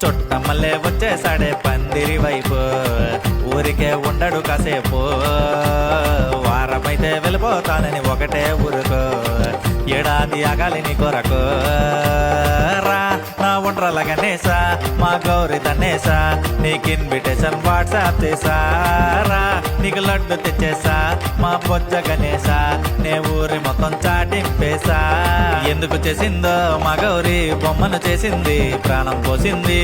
చుట్టమల్లే వచ్చేసాడే పందిరి వైపు, ఊరికే ఉండడు కాసేపు, వారమైతే వెళ్ళిపోతానని ఒకటే ఊరుకో, ఏడాది ఆగాలి నీ కొరకు. రా నా ఉండ్రల గణేశా, మా గౌరి తన్నేసా, నీకు ఇన్విటేషన్ వాట్సాప్ చేసా, రా నీకు లడ్డు తెచ్చేసా, మా బొజ్జ గణేశా, నే ఊరి మొత్తం చాటింపేసా. ఎందుకు చేసిందో మా గౌరి బొమ్మను చేసింది, ప్రాణం పోసింది,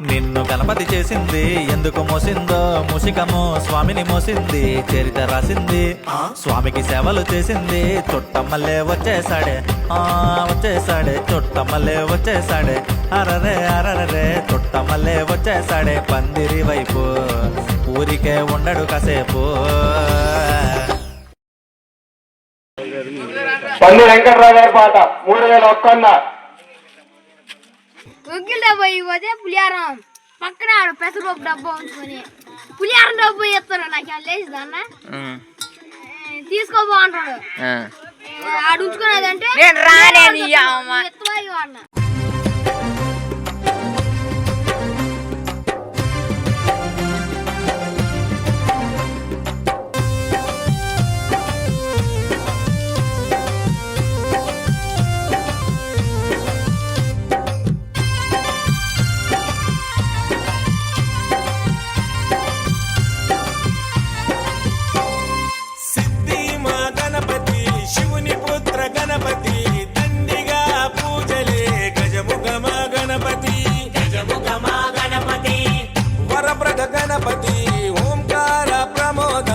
నిన్ను గణపతి చేసింది. ఎందుకు మోసిందో ముషికము స్వామిని మోసింది, చరిత రాసింది, స్వామికి సేవలు చేసింది. చుట్టమల్లే వచ్చేసాడే, వచ్చేసాడే, చుట్టమల్లే వచ్చేసాడే, అరరే అరరే, చుట్టమల్లే వచ్చేసాడే పందిరి వైపు, ఊరికే ఉండడు కాసేపు. పంది వెంకట్రావు గారి పాట 3001. ఒగ్గిల డబ్బా ఇవ్వదే పులిహారం పక్కన పెసరపప్పు డబ్బా ఉంచుకొని పులిహారం డబ్బా ఇస్తాడు. నాకు లేచిదన్న తీసుకోబో అంటాడు, ఆడు ఉంచుకున్నదంటే అన్న. గణపతి ఓంకార ప్రమోద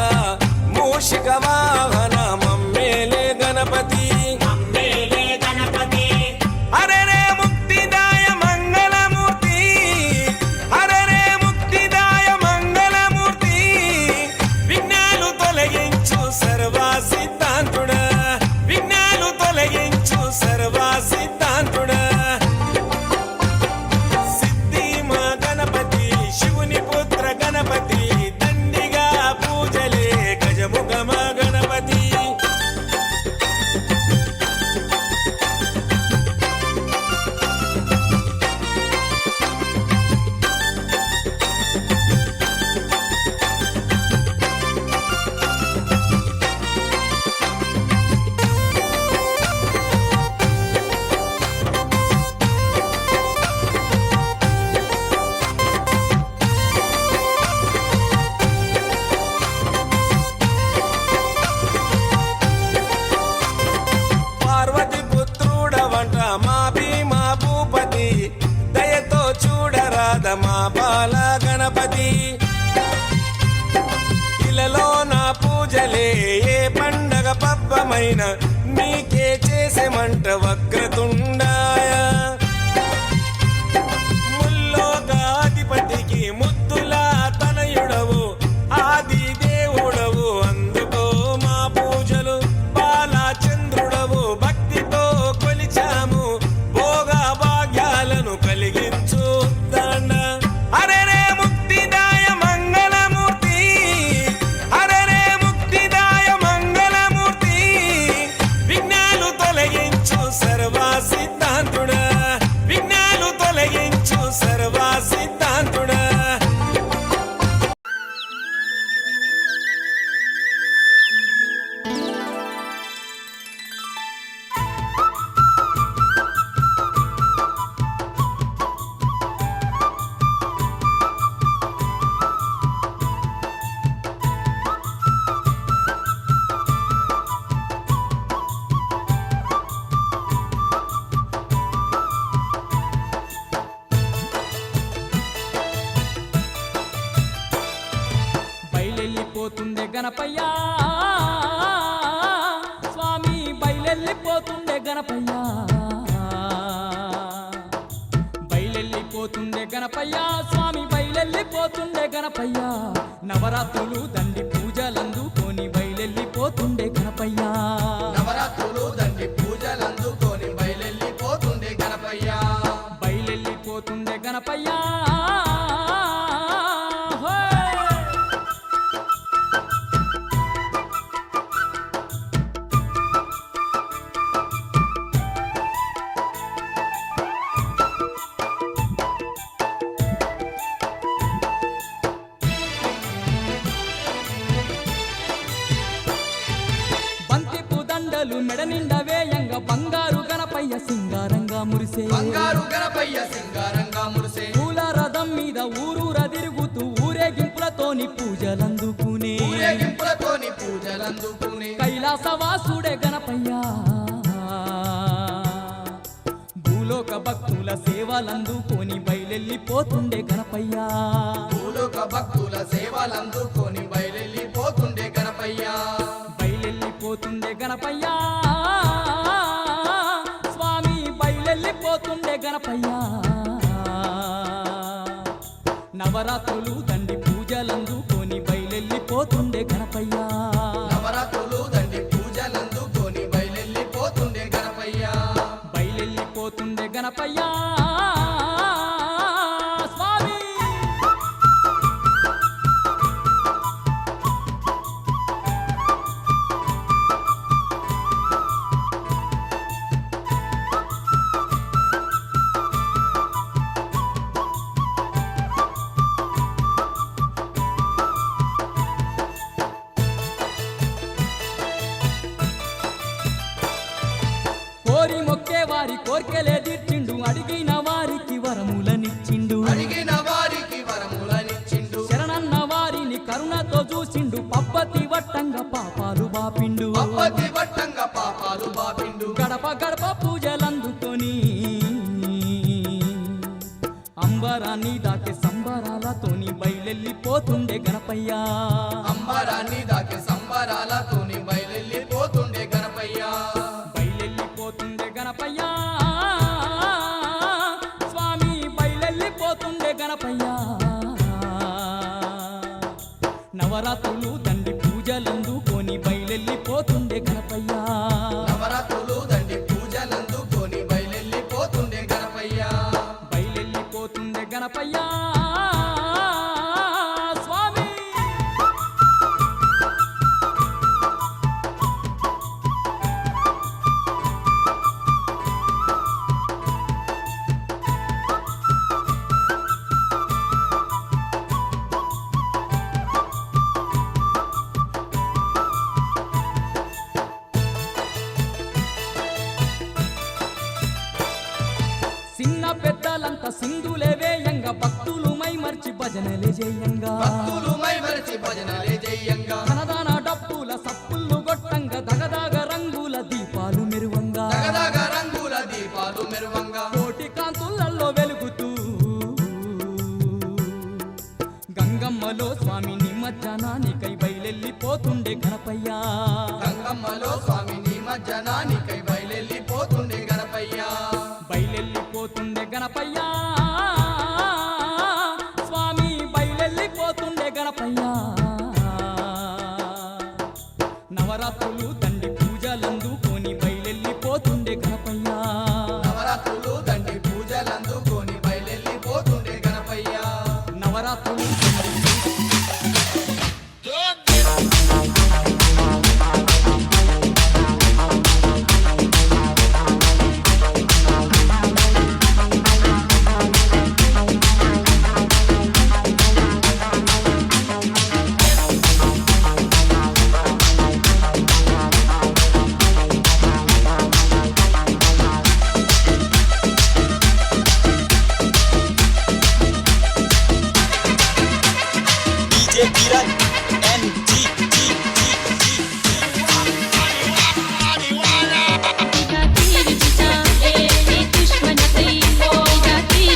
మూషిక వాహన మమ్మేలే గణపతి, మమ్మేలే గణపతి. హరరే ముక్తిదాయ మంగళమూర్తి, హరరే ముక్తిదాయ మంగళమూర్తి, విఘ్నాలు తొలగించు సర్వ సిద్ధాంతుడా, విఘ్నాలు తొలగించు సర్వ సిద్ధాంతుడా. గణపతి దండిగా పూజలే గజముఖమ గణపతి. దయతో చూడరాద మా బాల గణపతి, ఇలలో నా పూజలే ఏ పండగ పబ్బమైన నీకే చేసేమంట వక్రతుండాయ. ముల్లోకాధిపతికి ముద్దులా తనయుడవు ఆది దేవుడవు, అందుకో మా పూజలు బాలచంద్రుడవు, భక్తితో కొలిచాము భోగ భాగ్యాలను కలిగించు దండ. హరరే ముక్తిదాయ మంగళమూర్తి, హరరే ముక్తిదాయ మంగళమూర్తి, విఘ్నాలు తొలగించు సర్వ సిద్ధాంతుడా, విఘ్నాలు తొలగించు సర్వ సిద్ధాంతుడా. బయలెళ్ళిపోతుండే గణపయ్యా స్వామి, బయలెళ్ళిపోతుండే గణపయ్యా, బయలెళ్ళిపోతుండే గణపయ్యా స్వామి, బయలెళ్ళిపోతుండే గణపయ్యా. నవరాత్రులు దండి పూజలందుకొని బయలెళ్ళిపోతుండే గణపయ్యా, నవరాత్రులు దండి పూజలందుకొని బయలెళ్ళిపోతుండే గణపయ్యా, బయలెళ్ళిపోతుండే గణపయ్యా. మురిసే బంగారు గణపయ్య సింగారంగా మురిసే పూల రథం మీద ఊరూర తిరుగుతూ ఊరేగింపులతోని పూజలందుకునే ఊరేగింపులతోని పూజలందుకునే కైలాసవాసుడే గణపయ్యా భూలోక భక్తుల సేవలందుకొని బయలెళ్ళిపోతుండే గణపయ్యా భూలోక భక్తుల సేవలందుకొని బయలెళ్ళిపోతుండే గణపయ్య బయలెళ్ళిపోతుండే గణపయ్యా స్వామి బయలెళ్ళిపోతుండే గణపయ్యా నవరాత్రులు దండి పూజలందుకొని బయలెళ్ళిపోతుండే గణపయ్యా నవరాత్రులు దండి పూజలందుకొని బయలెళ్ళిపోతుండే గణపయ్య బయలెళ్ళిపోతుండే గణపయ్యా స్వామి కోరి మొక్కే వారి కోర్కెలే తీర్చిండు అడిగిన వారికి వరములనిచ్చిండు అడిగిన వారికి వరములనిచ్చిండు శరణన్న వారిని కరుణతో చూసిండు పబ్బతి వట్టంగా పాపాలు బాపిండు పప్పతి వట్టంగా పాపాలు బాపిండు గడప గడప పూజలందుకొని అంబరాన్ని దాకే సంబరాలతోని బయలెళ్ళిపోతుండే గణపయ్యా అంబరాన్ని దాకి సంబరాలతోని బయలెళ్ళిపోతుండే గణపయ్య బయలెళ్ళిపోతుండే గణపయ్యా స్వామి బయలెళ్ళిపోతుండే గణపయ్యా నవరాత్రులు దండి పూజలందుకొని బయలెళ్ళిపోతుండే గణపయ్యా నవరాత్రులు దండి పూజలందుకొని బయలెళ్ళిపోతుండే గణపయ్య బయలెళ్ళిపోతుండే గణపయ్యా స్వామి చిన్న పెద్దలంతా సింధులే వేయంగా భక్తులు మై మర్చి భజనలే చేయంగా భక్తులు మై మరచి భజనలే జయంగా ధనదాన డప్పుల సప్పుళ్ళు గొట్టంగా దగదాగ రంగుల దీపాలు మెరువంగా దగదగ రంగుల దీపాలు మెరువంగా కోటి కాంతులలో వెలుగుతూ గంగమ్మలో స్వామి నిమజ్జనానికై బయలెళ్ళిపోతుండే గణపయ్యా గంగమ్మలో స్వామి నిమజ్జనానికై బయలెళ్ళిపోతుండే గణపయ్య బయలెళ్ళిపోతుండే గణపయ్యా స్వామి బయలెళ్ళిపోతుండే గణపయ్యా నవరాత్రులు దండి పూజలందుకొని బయలెళ్ళిపోతుండే గణపయ్యా నవరాత్రులు దండి పూజలందుకొని బయలెళ్ళిపోతుండే గణపయ్య నవరాత్రులు दुश्मन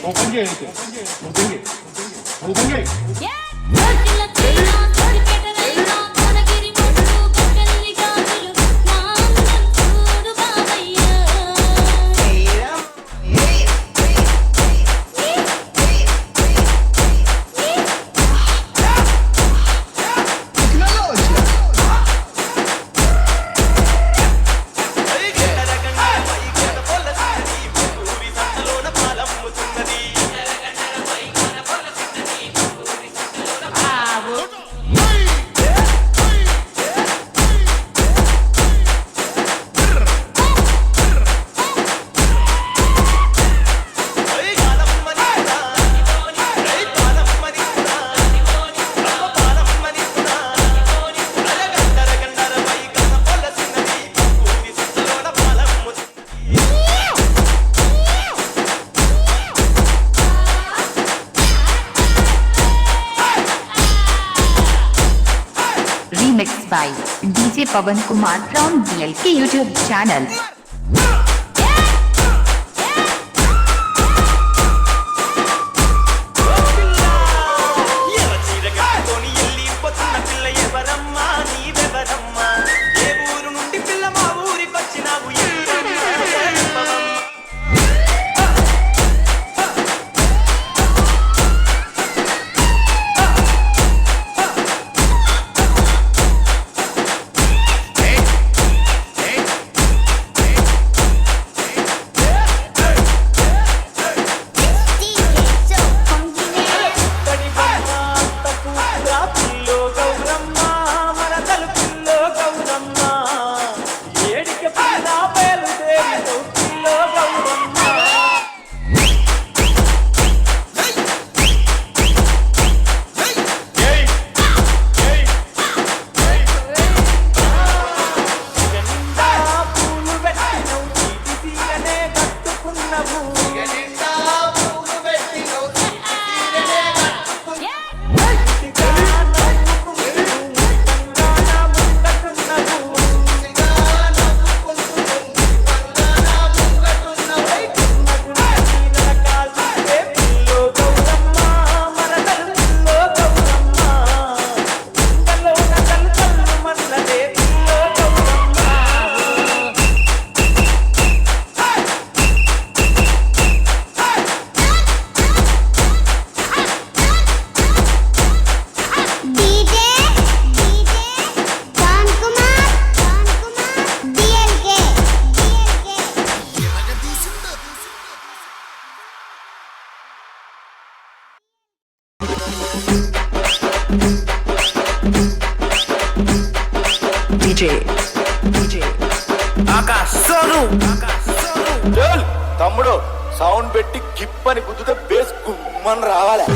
ఓపెన్ చేయండి ఓపెన్ చేయి Remixed by DJ Pawan Kumar from DLK YouTube channel. తమ్ముడు సౌండ్ పెట్టి గిప్పని గుద్దుతో బేస్ గుమ్మని రావాలి.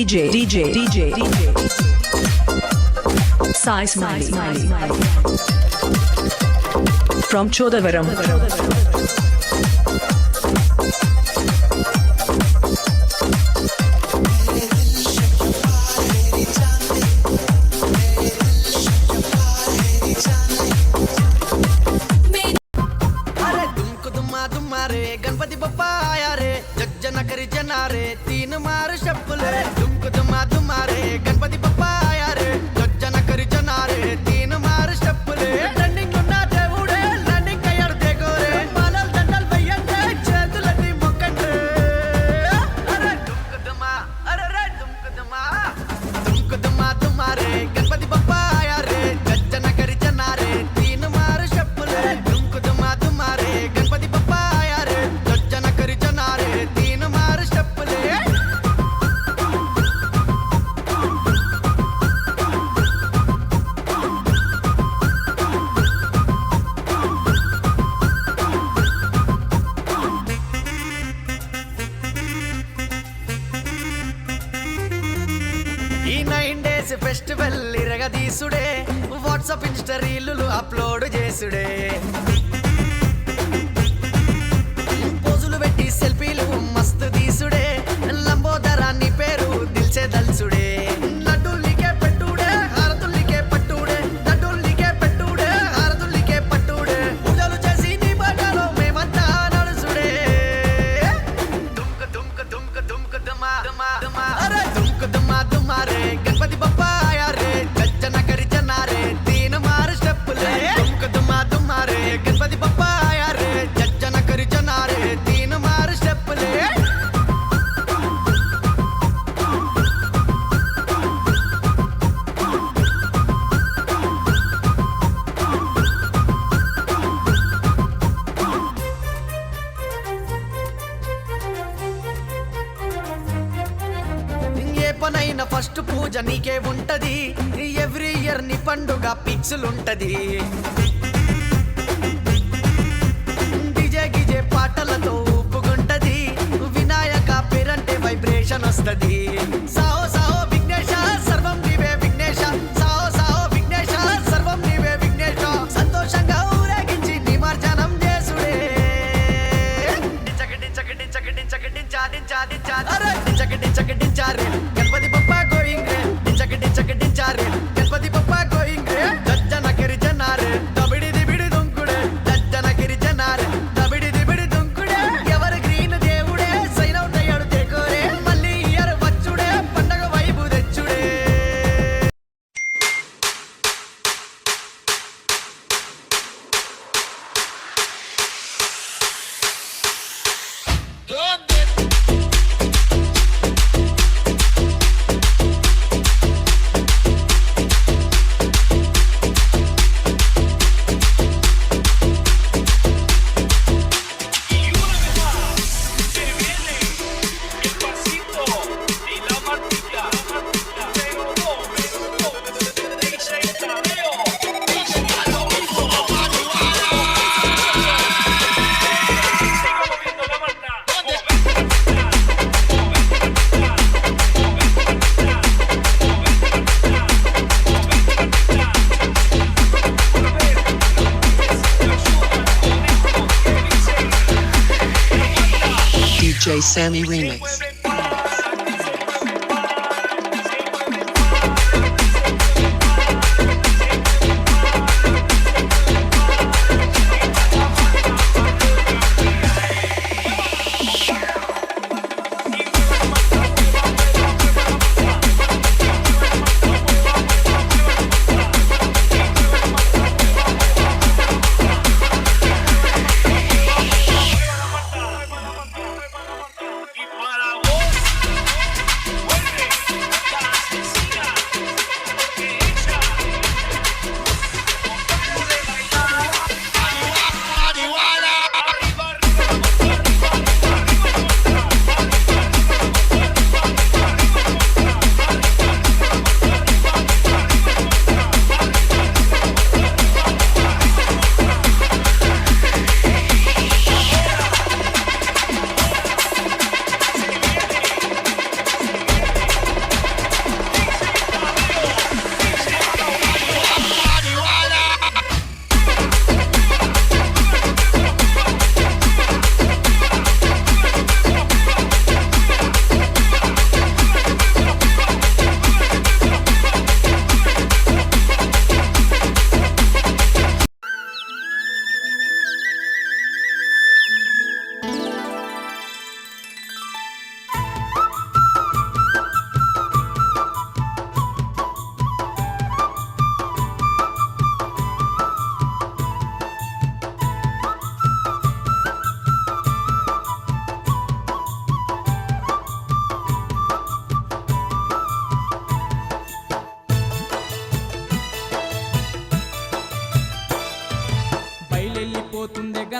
DJ Sai Smiley from Chodavaram. Ganpati Bappa आया रे जगजना करी जना रे तीन मार शप्पले दुमक दुमा दुमा रे गणपति बप्पा आया रे जगजना करी जना रे तीन मार शप्पले रनिंग उन्ना దేవుడే రన్నింగ్ కయ్యాడు దేగోరే మాలల్ దండల్ వెయ్యంటే చేతులన్నీ మొక్కంటే అరే దుమక దుమా అరే రే దుమక దుమా దుమా రే గణపతి బప్పా ఆయా రే జగजना करी जना रे तीन मार शप्पले दुमक दुमा रे गणपति बप्पा ఈ 9 days ఫెస్టివల్ ఇరగదీసుడే వాట్సాప్ ఇన్స్టా రీలులు అప్లోడ్ చేసుడే పోజులు పెట్టి సెల్ఫీలు మస్తు తీసుడే లంబోదరాన్ని పేరు దిల్సే దల్సుడే లడ్డుల్లికే పెట్టుడే హారతుల్లికే పట్టుడే లడ్డుల్లికే పెట్టుడే హారతుల్లికే పట్టుడే పూజలు చేసి నీ బాటలో మేమంతా నడుసుడే దుమ్క దుమ్క దుమ్క దుమ్క దుమా దుమా దుమా అరే దుమ్క దుమా దుమా రే గణపతి బప్పా ఆయా రే జగजना करी जना रे तीन मार स्टेपले दुमक दुमा दुमा रे गणपति बप्पा आया रे जगजना करी जना रे तीन मार स्टेपले ఏ పనైనా ఫస్ట్ పూజ నీకే ఉంటది ఎవ్రీ ఇయర్ నీ పండుగ పిక్సులుంటది డిజే గిజే పాటలతో ఊపుకుంటది వినాయక పేరంటే వైబ్రేషన్ వస్తది సాహో సాహో విఘ్నేశ సర్వం నీవే విఘ్నేశ సాహో సాహో విఘ్నేశ సర్వం నీవే విఘ్నేశ సంతోషంగా ఊరేగించి నిమజ్జనం చేసుడే చకటి చకటి చకటి చకటి చాడి చాడి చాడి అరే చకటి చకటి చారే గణపతి బప్పా గోయింగ్ రే చకటి చకటి చారే గణపతి బప్పా గోయింగ్ రే జగजना करी जना रे దబిడి దిబిడి దుంకుడే జగजना करी जना रे దబిడి దిబిడి దుంకుడే ఎవర్ గ్రీన్ దేవుడే సైన్ అవుట్ అయ్యాడు దేకోరే మళ్ళీ ఇయర్ వచ్చుడే పండగ vibe తెచ్చుడే DJ Sammy Remix. Y para vos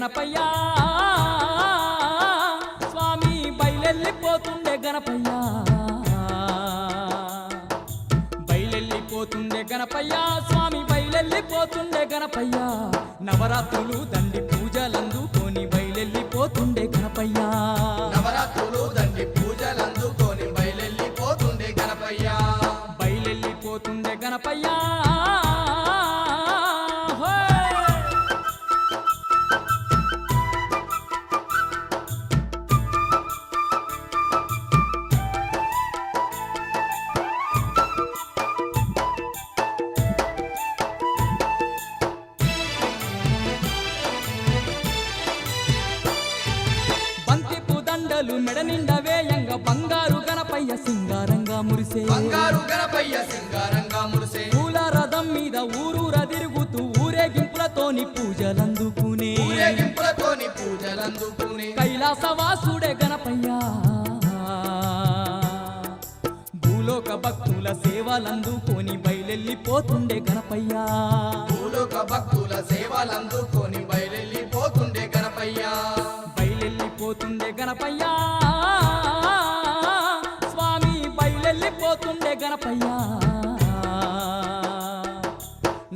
గణపయ్యా స్వామి బయలెళ్ళిపోతుండే గణపయ్యా బయలెళ్ళిపోతుండే గణపయ్యా స్వామి బయలెళ్ళిపోతుండే గణపయ్యా నవరాత్రులు దండి పూజలందుకొని బయలెళ్ళిపోతుండే గణపయ్యా నవరాత్రులు దండి పూజలందుకొని బయలెళ్ళిపోతుండే గణపయ్యా బయలెళ్ళిపోతుండే గణపయ్యా బంతిపు దండలు మెడ నిండా వేయంగా బంగారు గణపయ్య సింగారంగా మురిసే బంగారు గణపయ్య సింగారంగా మురిసే పూల రథం మీద ఊరూర తిరుగుతూ ఊరేగింపులతోని పూజలందుకునే ఊరేగింపులతోని పూజలందుకునే కైలాసవాసుడే గణపయ్యా భూలోక భక్తుల సేవలందుకొని బయలెళ్ళిపోతుండే గణపయ్యా భూలోక భక్తుల సేవలందుకొని బయలెళ్ళిపోతుండే గణపయ్యా బయలెళ్ళిపోతుండే గణపయ్యా స్వామి బయలెళ్ళిపోతుండే గణపయ్యా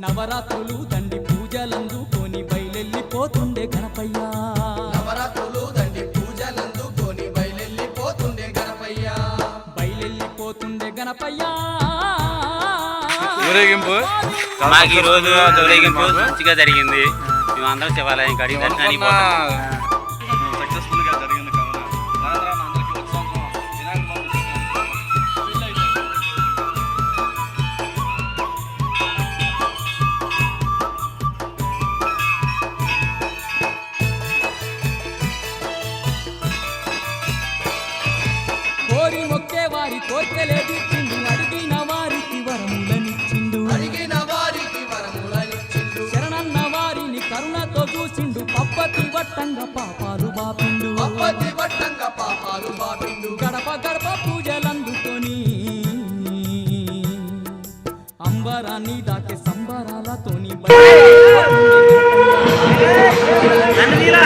నవరాత్రులు దండి పూజలందుకొని బయలెళ్ళిపోతుండే గణపయ్యా నవరాత్రులు దండి పూజలందుకొని బయలెళ్ళిపోతుండే గణపయ్యా బయలెళ్ళిపోతుండే గణపయ్యా ఊరేగింపు మాకు ఈ రోజు ఊరేగింపు మంచిగా జరిగింది మేమందరం శివాలయం కాడికి సక్సెస్ఫుల్ గా జరిగింది కోరి మొక్కే వారి కోర్కెలే తీర్చిండు అడిగిన వారికి వరములనిచ్చిండు అడిగిన వారికి వరములనిచ్చిండు శరణన్న వారిని కరుణతో చూసిండు పప్పతి వట్టంగా పాపాలు బాపిండు అప్పటి వట్టంగా పాపాలు బాపిండు గడప గడప పూజలందుకొని అంబరాన్ని దాటి సంబరాలతోని బయలుదేరుతుండే గణపయ్యా.